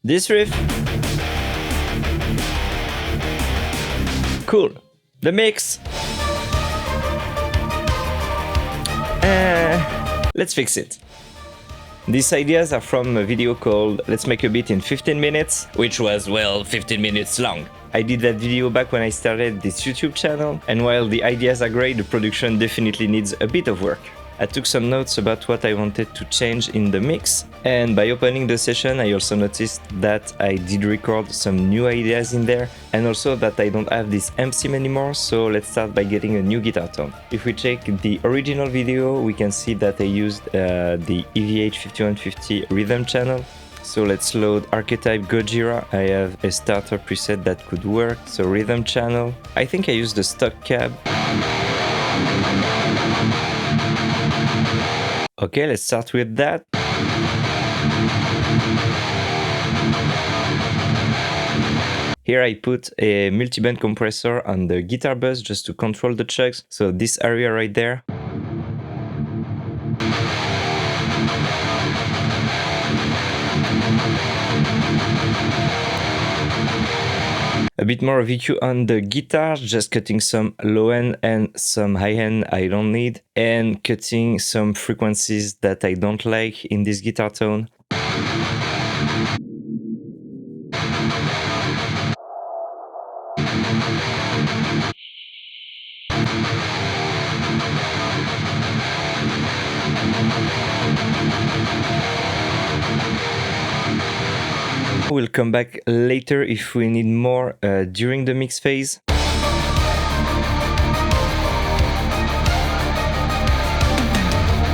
This riff. Cool. The mix. Let's fix it. These ideas are from a video called Let's Make a Beat in 15 Minutes, which was, well, 15 minutes long. I did that video back when I started this YouTube channel, and while the ideas are great, the production definitely needs a bit of work. I took some notes about what I wanted to change in the mix, and by opening the session I also noticed that I did record some new ideas in there, and also that I don't have this amp sim anymore, so let's start by getting a new guitar tone. If we check the original video, we can see that I used the EVH 5150 rhythm channel. So let's load archetype gojira. I have a starter preset that could work, so rhythm channel. I think I used the stock cab. Okay, let's start with that. Here I put a multiband compressor on the guitar bus just to control the chugs, so this area right there. A bit more of EQ on the guitar, just cutting some low end and some high end I don't need, and cutting some frequencies that I don't like in this guitar tone. We'll come back later if we need more during the mix phase.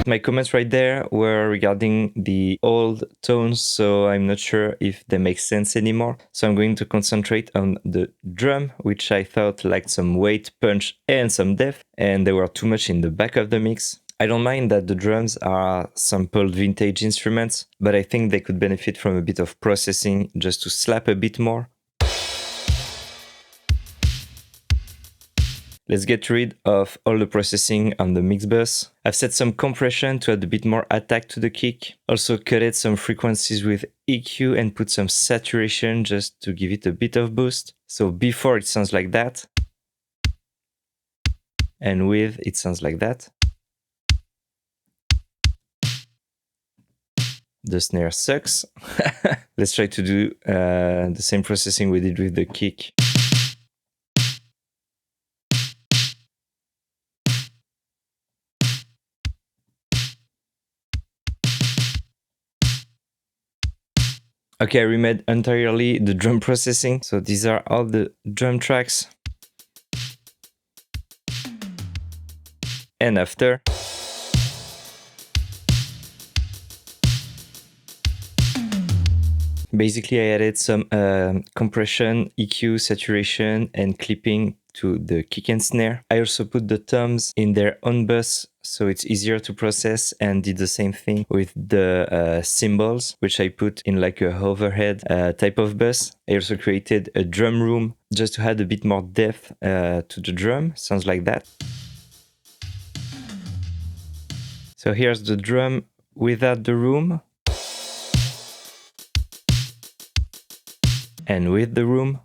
My comments right there were regarding the old tones, so I'm not sure if they make sense anymore. So I'm going to concentrate on the drum, which I thought lacked some weight, punch and some depth, and they were too much in the back of the mix. I don't mind that the drums are sampled vintage instruments, but I think they could benefit from a bit of processing just to slap a bit more. Let's get rid of all the processing on the mix bus. I've set some compression to add a bit more attack to the kick. Also cutted some frequencies with EQ and put some saturation just to give it a bit of boost. So before it sounds like that, and with it sounds like that. The snare sucks. Let's try to do the same processing we did with the kick. Okay, I remade entirely the drum processing. So these are all the drum tracks. And after. Basically, I added some compression, EQ, saturation, and clipping to the kick and snare. I also put the toms in their own bus, so it's easier to process, and did the same thing with the cymbals, which I put in like a overhead type of bus. I also created a drum room just to add a bit more depth to the drum. Sounds like that. So here's the drum without the room. And with the room.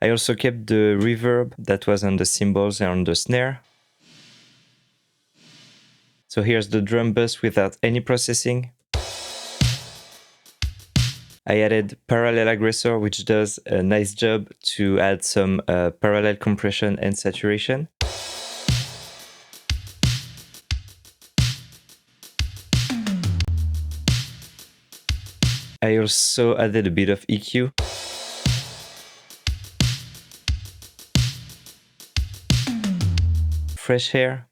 I also kept the reverb that was on the cymbals and on the snare. So here's the drum bus without any processing. I added parallel aggressor, which does a nice job to add some parallel compression and saturation. I also added a bit of EQ. Fresh hair.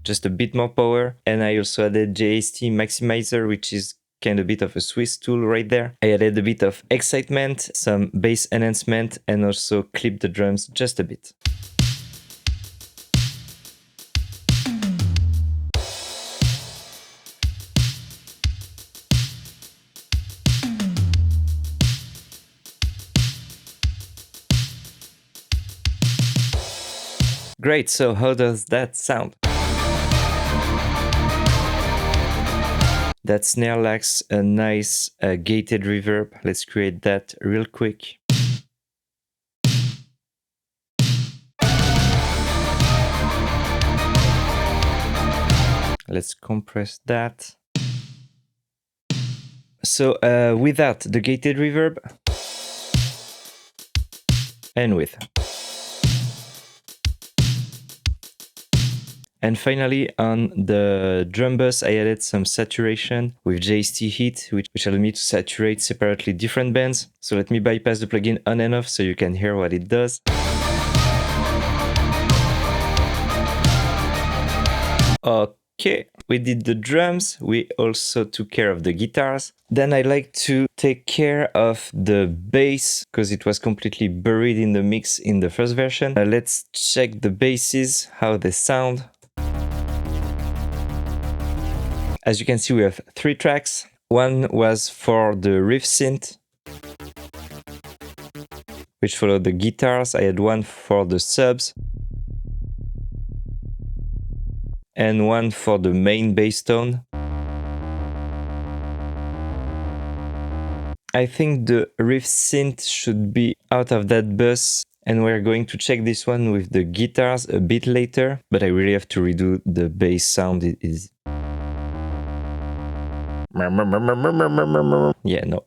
Just a bit more power. And I also added JST Maximizer, which is kind of a bit of a Swiss tool right there. I added a bit of excitement, some bass enhancement, and also clipped the drums just a bit. Great, so how does that sound? That snare lacks a nice gated reverb. Let's create that real quick. Let's compress that. So without the gated reverb and with. And finally, on the drum bus, I added some saturation with JST Heat, which allowed me to saturate separately different bands. So let me bypass the plugin on and off so you can hear what it does. Okay, we did the drums. We also took care of the guitars. Then I like to take care of the bass because it was completely buried in the mix in the first version. Let's check the basses, how they sound. As you can see, we have 3 tracks. One was for the Riff synth, which followed the guitars. I had one for the subs, and one for the main bass tone. I think the Riff synth should be out of that bus, and we're going to check this one with the guitars a bit later, but I really have to redo the bass sound. It is... Yeah, no.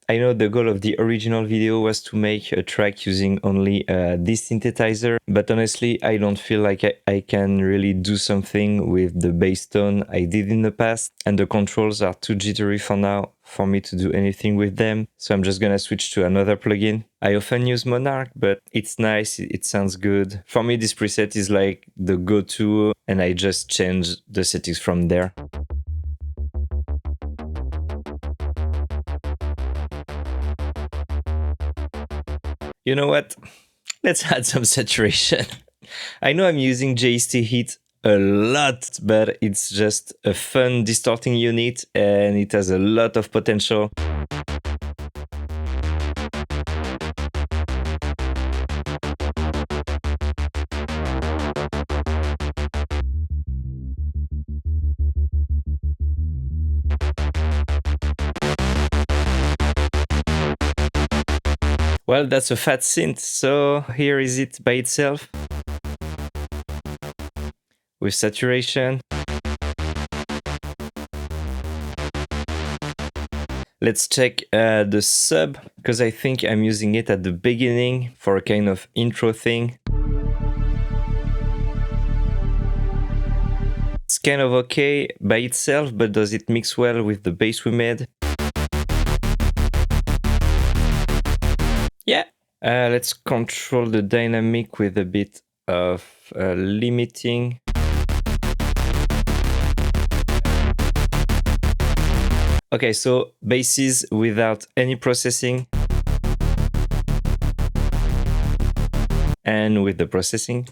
I know the goal of the original video was to make a track using only this synthesizer, but honestly, I don't feel like I can really do something with the bass tone I did in the past, and the controls are too jittery for now for me to do anything with them, so I'm just gonna switch to another plugin. I often use Monarch, but it's nice, it sounds good. For me, this preset is like the go-to, and I just change the settings from there. You know what? Let's add some saturation. I know I'm using JST Heat a lot, but it's just a fun distorting unit and it has a lot of potential. Well, that's a fat synth, so here is it by itself. With saturation. Let's check the sub, because I think I'm using it at the beginning for a kind of intro thing. It's kind of okay by itself, but does it mix well with the bass we made? Yeah. Let's control the dynamic with a bit of limiting. Okay, so basses without any processing. And with the processing.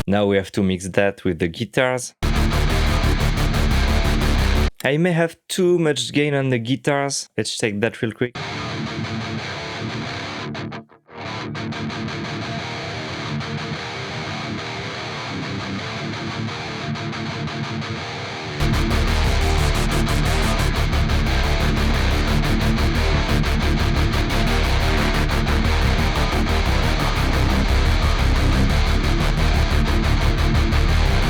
Now we have to mix that with the guitars. I may have too much gain on the guitars. Let's check that real quick.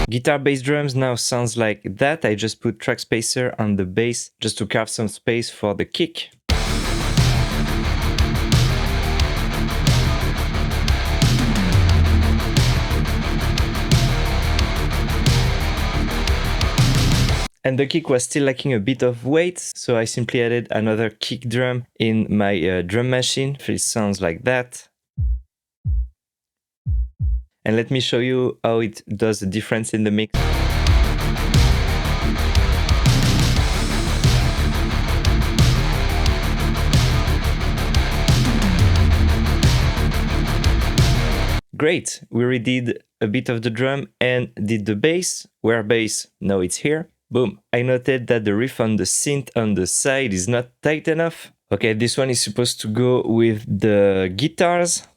Guitar bass drums now sounds like that. I just put track spacer on the bass just to carve some space for the kick. And the kick was still lacking a bit of weight, so I simply added another kick drum in my drum machine. It sounds like that. And let me show you how it does a difference in the mix. Great, we redid a bit of the drum and did the bass. Where bass? No, it's here. Boom. I noted that the riff on the synth on the side is not tight enough. Okay, this one is supposed to go with the guitars.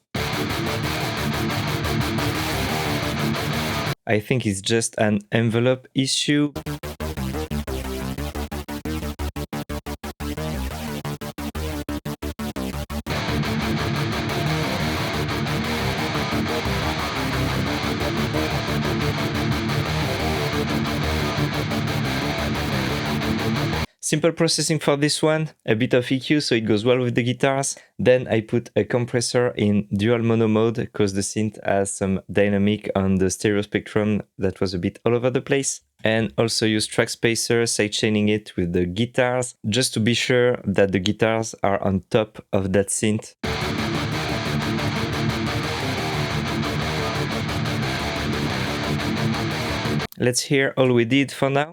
I think it's just an envelope issue. Simple processing for this one, a bit of EQ so it goes well with the guitars. Then I put a compressor in dual mono mode because the synth has some dynamic on the stereo spectrum that was a bit all over the place. And also use track spacer, sidechaining it with the guitars, just to be sure that the guitars are on top of that synth. Let's hear all we did for now.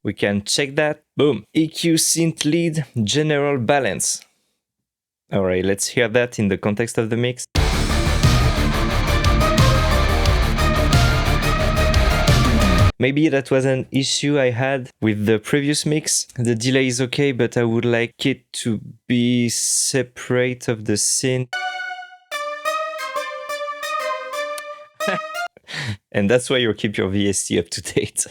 We can check that. Boom. EQ, synth lead, general balance. Alright, let's hear that in the context of the mix. Maybe that was an issue I had with the previous mix. The delay is okay, but I would like it to be separate of the synth. And that's why you keep your VST up to date.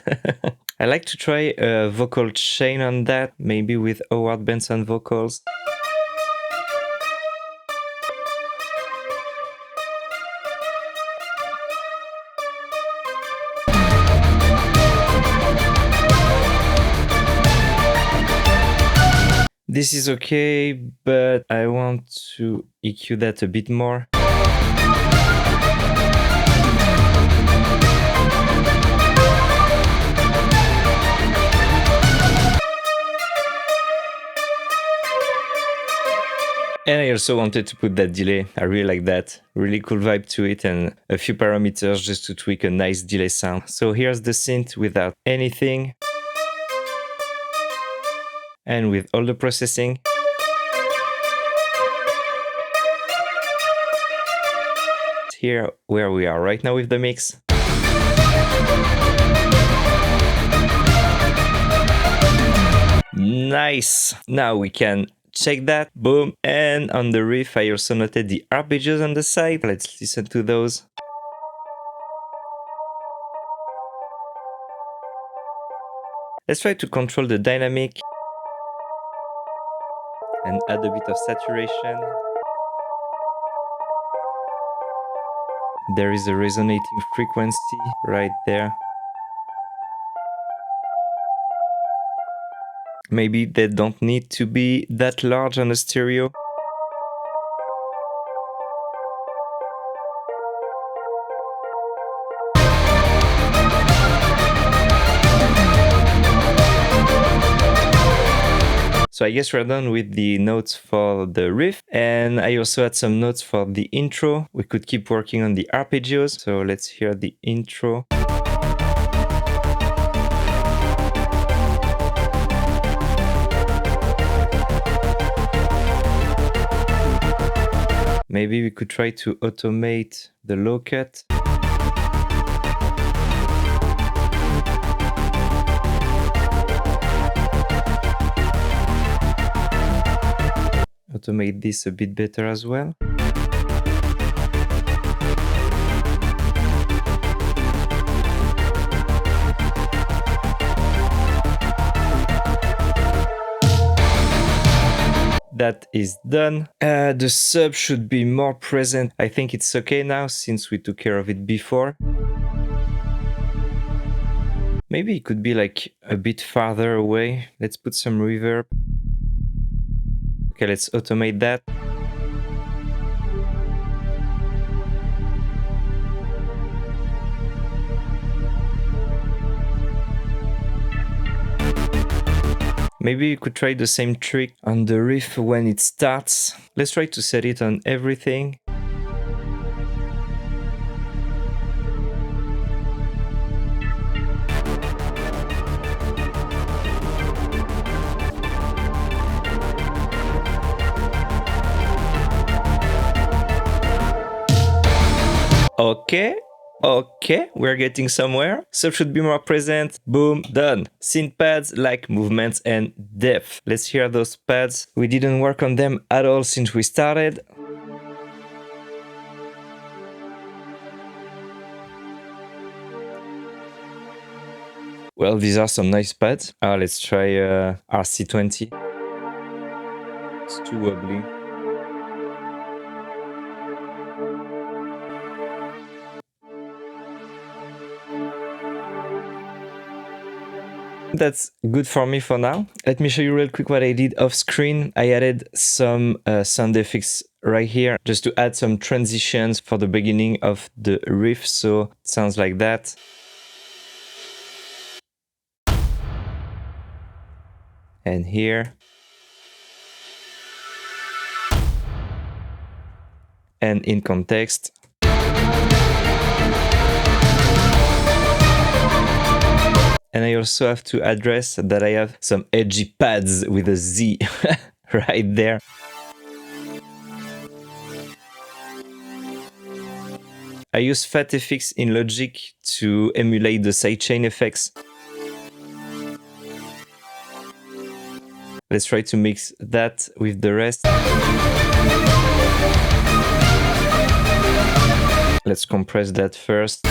I like to try a vocal chain on that, maybe with Howard Benson vocals. This is okay, but I want to EQ that a bit more. And I also wanted to put that delay. I really like that. Really cool vibe to it and a few parameters just to tweak a nice delay sound. So here's the synth without anything. And with all the processing. Here where we are right now with the mix. Nice! Now we can check that. Boom. And on the riff, I also noted the arpeggios on the side. Let's listen to those. Let's try to control the dynamic and add a bit of saturation. There is a resonating frequency right there. Maybe they don't need to be that large on a stereo. So I guess we're done with the notes for the riff, and I also had some notes for the intro. We could keep working on the arpeggios, so let's hear the intro. Maybe we could try to automate the low cut. Automate this a bit better as well. That is done. The sub should be more present. I think it's okay now since we took care of it before. Maybe it could be like a bit farther away. Let's put some reverb. Okay, let's automate that. Maybe you could try the same trick on the riff when it starts. Let's try to set it on everything. Okay, okay, we're getting somewhere. Sub should be more present. Boom, done. Synth pads like movements and depth. Let's hear those pads. We didn't work on them at all since we started. Well, these are some nice pads. Let's try RC20. It's too wobbly. That's good for me for now. Let me show you real quick what I did off screen. I added some sound effects right here just to add some transitions for the beginning of the riff, so it sounds like that. And here. And in context. And I also have to address that I have some edgy pads with a Z right there. I use FatFX in Logic to emulate the sidechain effects. Let's try to mix that with the rest. Let's compress that first.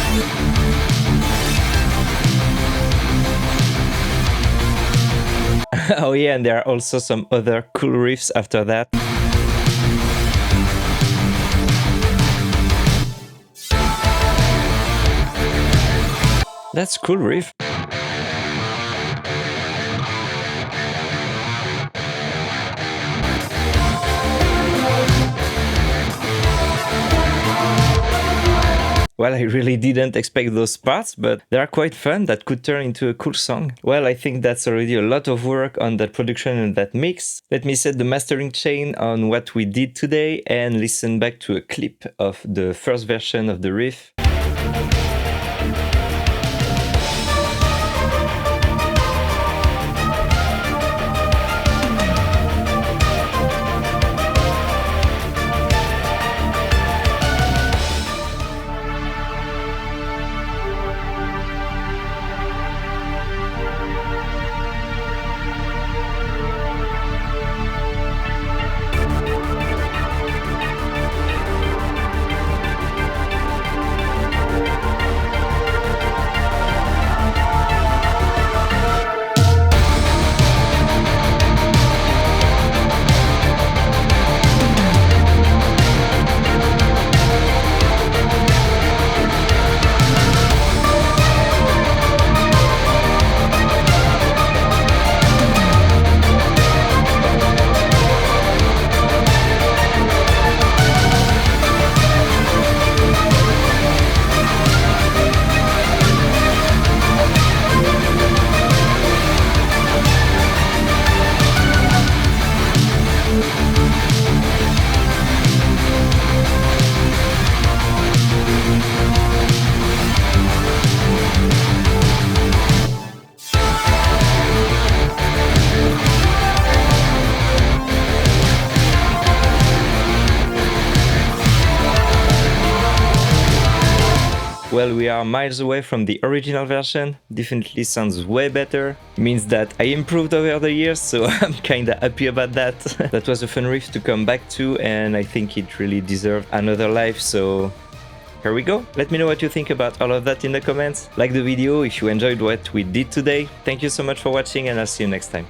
Oh yeah, and there are also some other cool riffs after that. That's cool riff. Well, I really didn't expect those parts, but they are quite fun. That could turn into a cool song. Well, I think that's already a lot of work on that production and that mix. Let me set the mastering chain on what we did today and listen back to a clip of the first version of the riff. Well, we are miles away from the original version. Definitely sounds way better. Means that I improved over the years, so I'm kinda happy about that. That was a fun riff to come back to, and I think it really deserved another life, so here we go. Let me know what you think about all of that in the comments. Like the video if you enjoyed what we did today. Thank you so much for watching, and I'll see you next time.